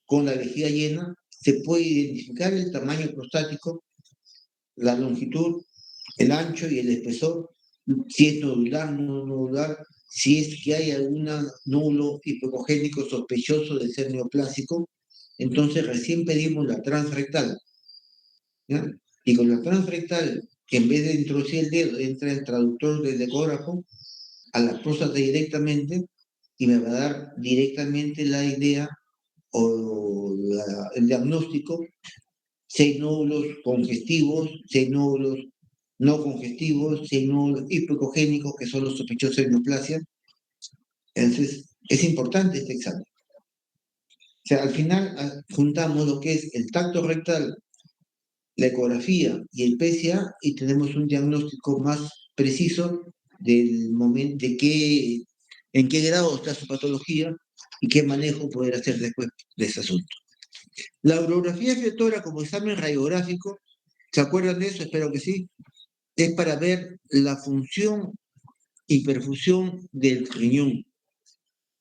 con la vejiga llena. Se puede identificar el tamaño prostático, la longitud, el ancho y el espesor, si es nodular, no nodular, si es que hay algún nódulo hipocogénico sospechoso de ser neoplásico, entonces recién pedimos la transrectal, ¿ya? Y con la transrectal, que en vez de introducir el dedo, entra el traductor del ecógrafo a la próstata directamente y me va a dar directamente la idea o el diagnóstico, si hay nódulos congestivos, si hay nódulos no congestivos, si hay nódulos hipocogénicos, que son los sospechosos de neoplasia. Entonces, es importante este examen. O sea, al final juntamos lo que es el tacto rectal, la ecografía y el PSA y tenemos un diagnóstico más preciso del momento, en qué grado está su patología y qué manejo poder hacer después de ese asunto. La urografía efectora como examen radiográfico, ¿se acuerdan de eso? Espero que sí. Es para ver la función y perfusión del riñón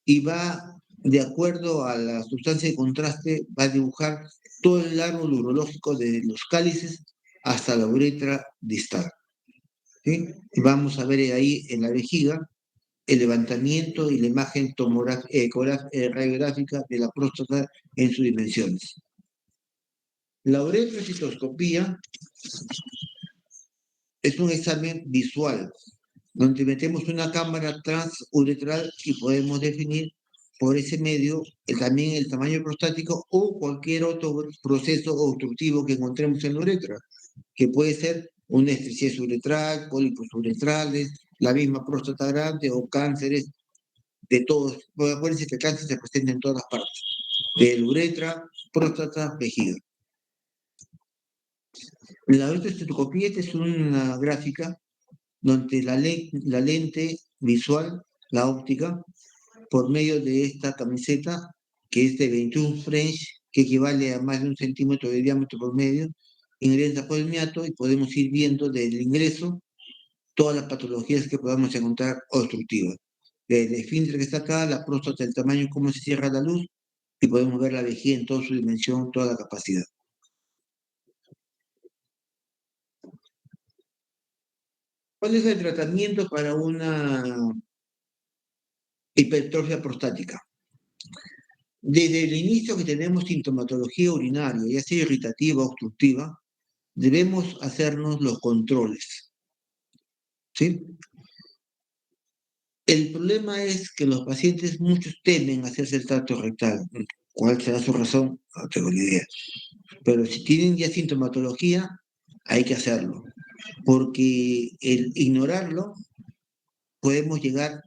y va de acuerdo a la sustancia de contraste, va a dibujar todo el árbol urológico de los cálices hasta la uretra distal, ¿sí? Y vamos a ver ahí en la vejiga el levantamiento y la imagen radiográfica de la próstata en sus dimensiones. La uretrocitoscopía es un examen visual, donde metemos una cámara transuretral y podemos definir por ese medio también el tamaño prostático o cualquier otro proceso obstructivo que encontremos en la uretra, que puede ser una estrichez uretral, pólipos uretrales, la misma próstata grande o cánceres de todos. Bueno, acuérdense que el cáncer se presenta en todas partes, de la uretra, próstata, vejiga. La uretroscopía es una gráfica donde la lente visual, la óptica, por medio de esta camiseta, que es de 21 French, que equivale a más de 1 centímetro de diámetro por medio, ingresa por el meato y podemos ir viendo del ingreso todas las patologías que podamos encontrar obstructivas. El esfínter que está acá, la próstata, el tamaño, cómo se cierra la luz, y podemos ver la vejiga en toda su dimensión, toda la capacidad. ¿Cuál es el tratamiento para una hipertrofia prostática? Desde el inicio que tenemos sintomatología urinaria, ya sea irritativa o obstructiva, debemos hacernos los controles, ¿sí? El problema es que los pacientes, muchos temen hacerse el tacto rectal. ¿Cuál será su razón? No tengo ni idea. Pero si tienen ya sintomatología, hay que hacerlo. Porque el ignorarlo, podemos llegar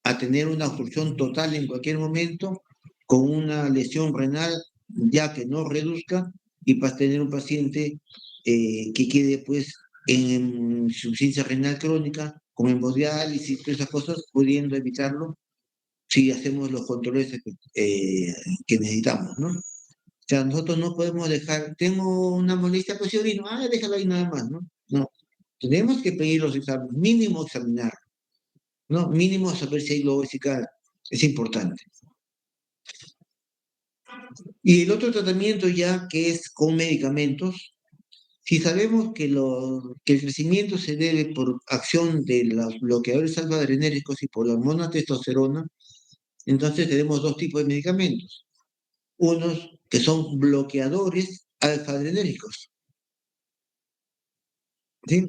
a tener una obstrucción total en cualquier momento, con una lesión renal ya que no reduzca, y para tener un paciente que quede pues en insuficiencia renal crónica, con hemodiálisis, todas esas cosas, pudiendo evitarlo si hacemos los controles que necesitamos, ¿no? O sea, nosotros no podemos dejar, tengo una molestia, pues yo orino, déjalo ahí nada más, ¿no? No, tenemos que pedir los exámenes, mínimo examinar, ¿no? Mínimo saber si hay globo vesical, es importante. Y el otro tratamiento ya que es con medicamentos, si sabemos que el crecimiento se debe por acción de los bloqueadores alfa-adrenérgicos y por la hormona testosterona, entonces tenemos dos tipos de medicamentos. Unos que son bloqueadores alfa-adrenérgicos, ¿sí?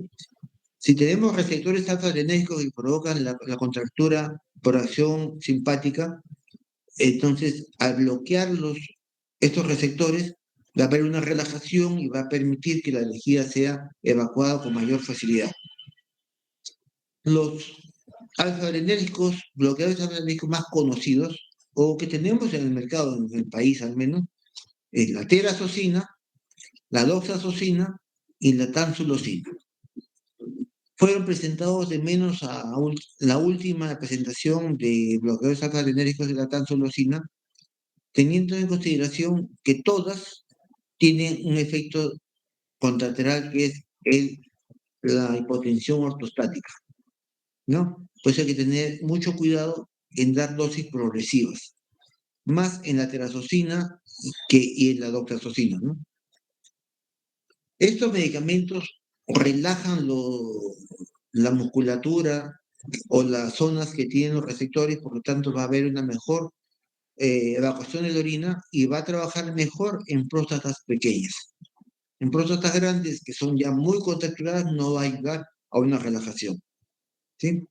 Si tenemos receptores alfa-adrenérgicos que provocan la contractura por acción simpática, entonces al bloquear estos receptores va a haber una relajación y va a permitir que la energía sea evacuada con mayor facilidad. Los alfa-adrenérgicos, bloqueadores alfa-adrenérgicos más conocidos, o que tenemos en el mercado, en el país al menos, es la terazocina, la doxazocina y la tamsulosina. Fueron presentados de menos a la última presentación de bloqueadores alfa-adrenérgicos de la tamsulosina, teniendo en consideración que todas tienen un efecto contralateral que es la hipotensión ortostática, ¿no? Pues hay que tener mucho cuidado en dar dosis progresivas, más en la terazocina y en la doxazocina, ¿no? Estos medicamentos relajan la musculatura o las zonas que tienen los receptores, por lo tanto va a haber una mejor evacuación de la orina y va a trabajar mejor en próstatas pequeñas. En próstatas grandes, que son ya muy contracturadas, no va a ayudar a una relajación, ¿sí?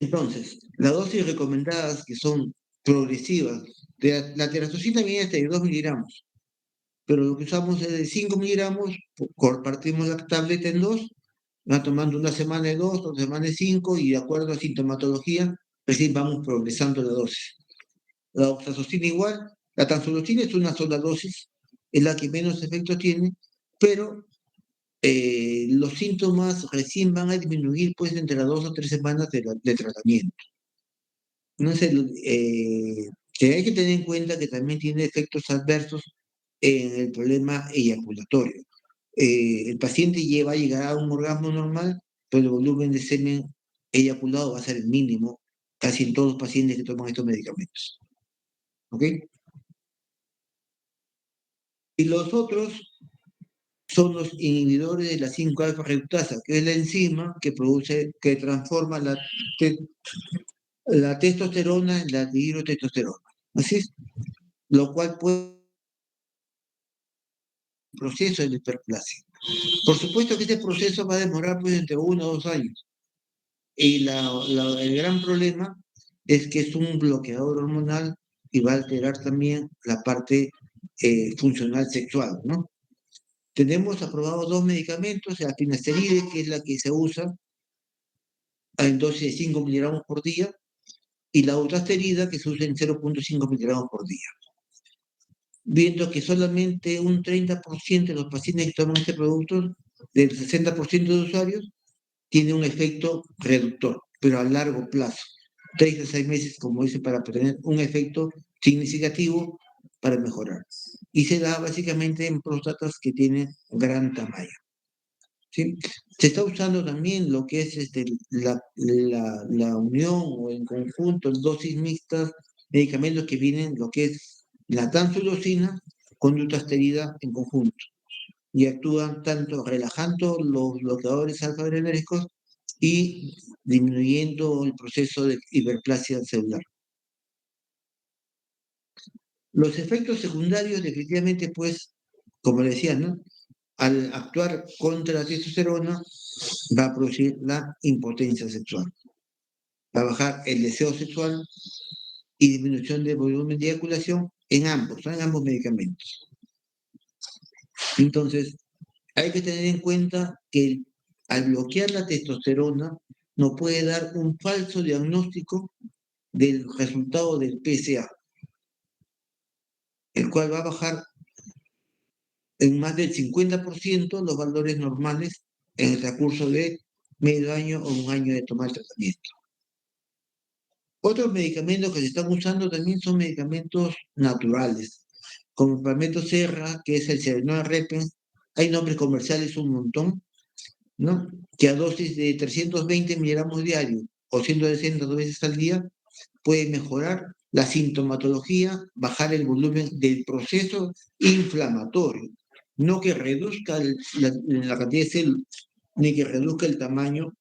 Entonces, las dosis recomendadas que son progresivas, la terazocina viene hasta de 2 miligramos, pero lo que usamos es de 5 miligramos, partimos la tableta en dos, va tomando una semana de 2, otra semana de 5, y de acuerdo a sintomatología, recién vamos progresando la dosis. La oxazocina igual, la tamsulosina es una sola dosis, es la que menos efecto tiene, pero los síntomas recién van a disminuir pues entre las 2 o 3 semanas de tratamiento. No sé, que hay que tener en cuenta que también tiene efectos adversos en el problema eyaculatorio. El paciente va a llegar a un orgasmo normal, pero el volumen de semen eyaculado va a ser el mínimo casi en todos los pacientes que toman estos medicamentos. ¿Ok? Y los otros son los inhibidores de la 5-alfa reductasa, que es la enzima que transforma la testosterona en la dihidrotestosterona. Así es. Lo cual puede proceso de hiperplasia. Por supuesto que este proceso va a demorar pues entre 1 o 2 años. Y el gran problema es que es un bloqueador hormonal y va a alterar también la parte funcional sexual, ¿no? Tenemos aprobados 2 medicamentos, la finasteride, que es la que se usa en dosis de 5 miligramos por día, y la utasterida, que se usa en 0.5 miligramos por día. Viendo que solamente un 30% de los pacientes que toman este producto, del 60% de usuarios, tiene un efecto reductor, pero a largo plazo, 3 a 6 meses, como dice, para tener un efecto significativo para mejorar. Y se da básicamente en próstatas que tienen gran tamaño. ¿Sí? Se está usando también lo que es la unión o en conjunto, en dosis mixtas, medicamentos que vienen, lo que es la tamsulosina con dutasterida en conjunto. Y actúan tanto relajando los bloqueadores alfa-adrenérgicos y disminuyendo el proceso de hiperplasia celular. Los efectos secundarios, definitivamente, pues, como le decía, ¿no? Al actuar contra la testosterona, va a producir la impotencia sexual. Va a bajar el deseo sexual y disminución del volumen de eyaculación en ambos medicamentos. Entonces, hay que tener en cuenta que al bloquear la testosterona, nos puede dar un falso diagnóstico del resultado del PSA, el cual va a bajar en más del 50% los valores normales en el transcurso de medio año o un año de tomar el tratamiento. Otros medicamentos que se están usando también son medicamentos naturales, como el palmetto serra, que es el Serenol Repen. Hay nombres comerciales un montón, ¿no? Que a dosis de 320 miligramos diarios o 160 dos veces al día puede mejorar la sintomatología, bajar el volumen del proceso inflamatorio, no que reduzca la cantidad de células, ni que reduzca el tamaño,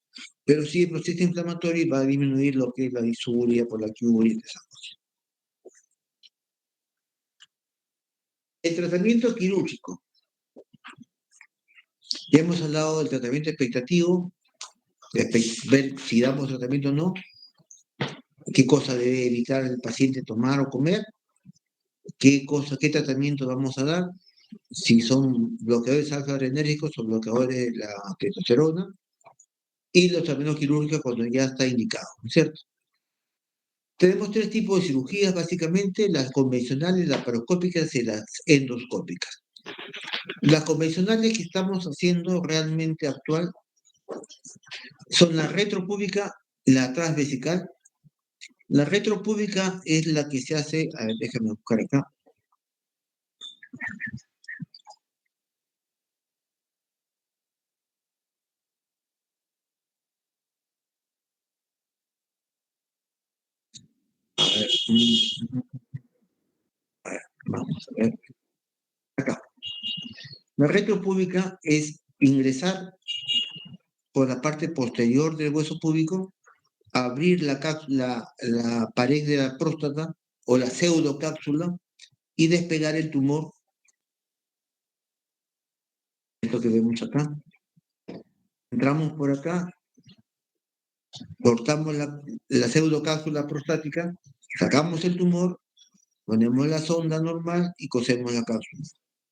pero sí el proceso inflamatorio va a disminuir lo que es la disuria, por la quiuria, esas cosas. El tratamiento quirúrgico. Ya hemos hablado del tratamiento expectativo, ver si damos tratamiento o no, qué cosa debe evitar el paciente tomar o comer, qué tratamiento vamos a dar, si son bloqueadores alfa-adrenérgicos o bloqueadores de la testosterona, y los tratamientos quirúrgicos cuando ya está indicado, ¿no es cierto? Tenemos tres tipos de cirugías, básicamente, las convencionales, las laparoscópicas y las endoscópicas. Las convencionales que estamos haciendo realmente actual son la retropúbica, la transvesical. La retropúbica es la que se hace, a ver, déjame buscar acá. A ver, vamos a ver. Acá. La retropúbica es ingresar por la parte posterior del hueso púbico, abrir la pared de la próstata o la pseudocápsula y despegar el tumor. Esto que vemos acá. Entramos por acá, cortamos la pseudocápsula prostática, sacamos el tumor, ponemos la sonda normal y cosemos la cápsula.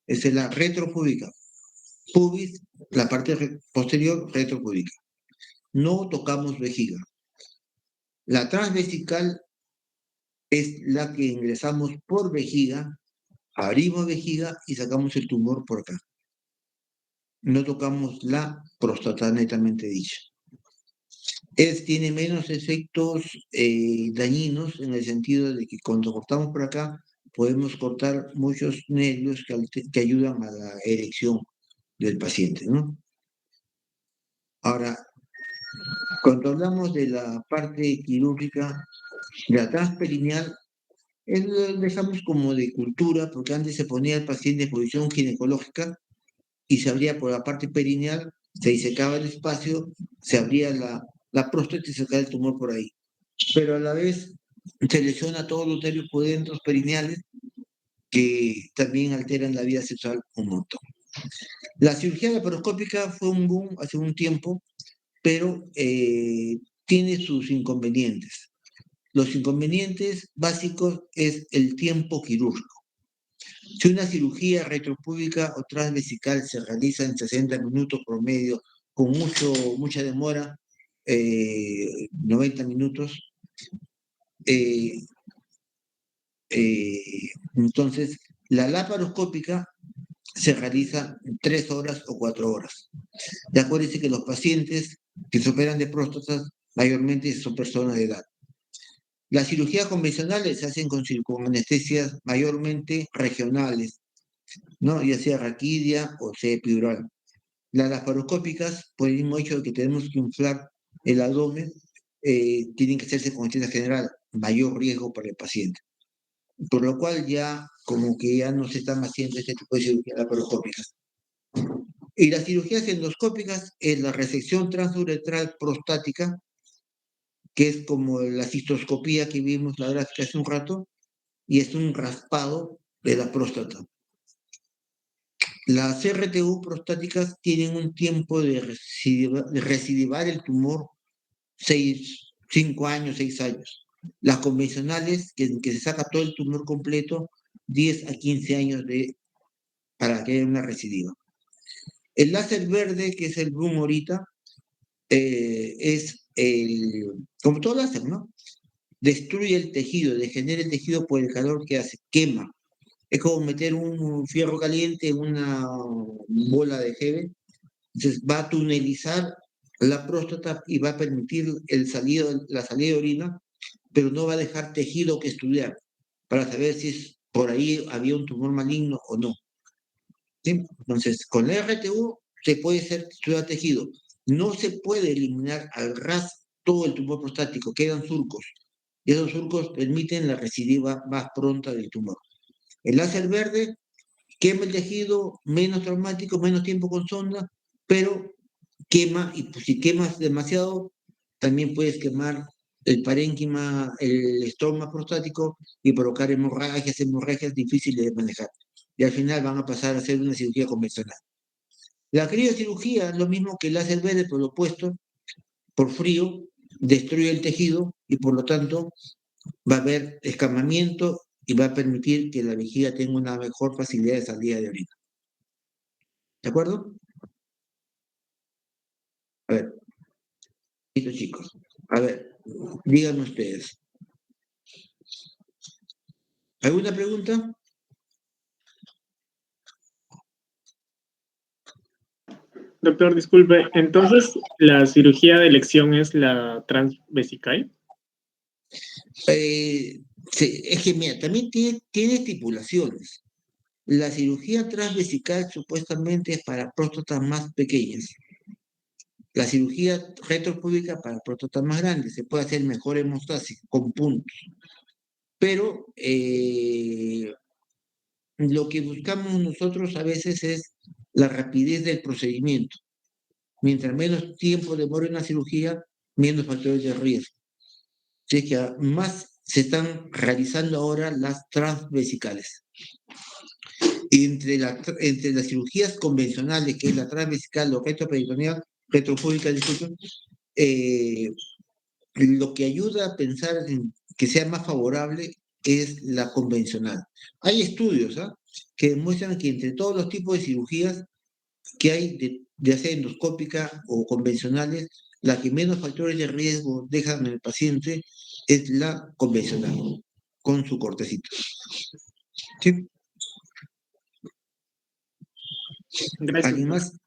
Esa es la retropúbica. Pubis, la parte posterior, retropúbica. No tocamos vejiga. La transvesical es la que ingresamos por vejiga, abrimos vejiga y sacamos el tumor por acá. No tocamos la próstata netamente dicha. Tiene menos efectos dañinos en el sentido de que cuando cortamos por acá podemos cortar muchos nervios que ayudan a la erección del paciente, ¿no? Ahora, cuando hablamos de la parte quirúrgica, la transperineal, lo dejamos como de cultura, porque antes se ponía el paciente en posición ginecológica y se abría por la parte perineal, se disecaba el espacio, se abría la próstata y se sacaba el tumor por ahí. Pero a la vez se lesiona todos los nervios pudendros perineales que también alteran la vida sexual un montón. La cirugía laparoscópica fue un boom hace un tiempo, pero tiene sus inconvenientes. Los inconvenientes básicos es el tiempo quirúrgico. Si una cirugía retropúbica o transvesical se realiza en 60 minutos promedio, con mucha demora, 90 minutos, entonces la laparoscópica se realiza en 3 horas o 4 horas. Y acuérdense que los pacientes que se operan de próstatas mayormente son personas de edad. Las cirugías convencionales se hacen con anestesias mayormente regionales, ¿no? Ya sea raquidia o sea epidural. Las laparoscópicas, por el mismo hecho de que tenemos que inflar el abdomen, tienen que hacerse con anestesia general, mayor riesgo para el paciente. Por lo cual ya como que ya no se están haciendo este tipo de cirugías laparoscópicas. Y las cirugías endoscópicas es la resección transuretral prostática, que es como la cistoscopía que vimos la gráfica hace un rato, y es un raspado de la próstata. Las RTU prostáticas tienen un tiempo de recidivar el tumor 5 años, 6 años. Las convencionales, que se saca todo el tumor completo, 10 a 15 años para que haya una recidiva. El láser verde, que es el boom ahorita, es como todo láser, ¿no? Destruye el tejido, degenera el tejido por el calor que hace, quema. Es como meter un fierro caliente en una bola de jeve. Entonces va a tunelizar la próstata y va a permitir la salida de orina pero no va a dejar tejido que estudiar para saber si por ahí había un tumor maligno o no. ¿Sí? Entonces, con la RTU se puede estudiar tejido. No se puede eliminar al ras todo el tumor prostático, quedan surcos. Y esos surcos permiten la recidiva más pronta del tumor. El láser verde quema el tejido, menos traumático, menos tiempo con sonda, pero quema, y pues si quemas demasiado, también puedes quemar el parénquima, el estroma prostático y provocar hemorragias difíciles de manejar. Y al final van a pasar a hacer una cirugía convencional. La criocirugía es lo mismo que el láser verde, pero lo opuesto, por frío, destruye el tejido y por lo tanto va a haber escamamiento y va a permitir que la vejiga tenga una mejor facilidad de salida de orina. ¿De acuerdo? A ver, listo chicos. A ver, díganme ustedes. ¿Alguna pregunta? Doctor, disculpe, entonces, ¿la cirugía de elección es la transvesical? Es que mira, también tiene estipulaciones. La cirugía transvesical supuestamente es para próstatas más pequeñas. La cirugía retropúbica para próstatas más grandes. Se puede hacer mejor hemostasis con puntos. Pero lo que buscamos nosotros a veces es la rapidez del procedimiento. Mientras menos tiempo demore una cirugía, menos factores de riesgo. Así que más se están realizando ahora las transvesicales. Entre las cirugías convencionales, que es la transvesical o retropúbica, disculpen, lo que ayuda a pensar en que sea más favorable es la convencional. Hay estudios que demuestran que entre todos los tipos de cirugías que hay, ya sea endoscópica o convencionales, la que menos factores de riesgo dejan en el paciente es la convencional, con su cortecito. ¿Sí? Gracias. ¿Alguien más?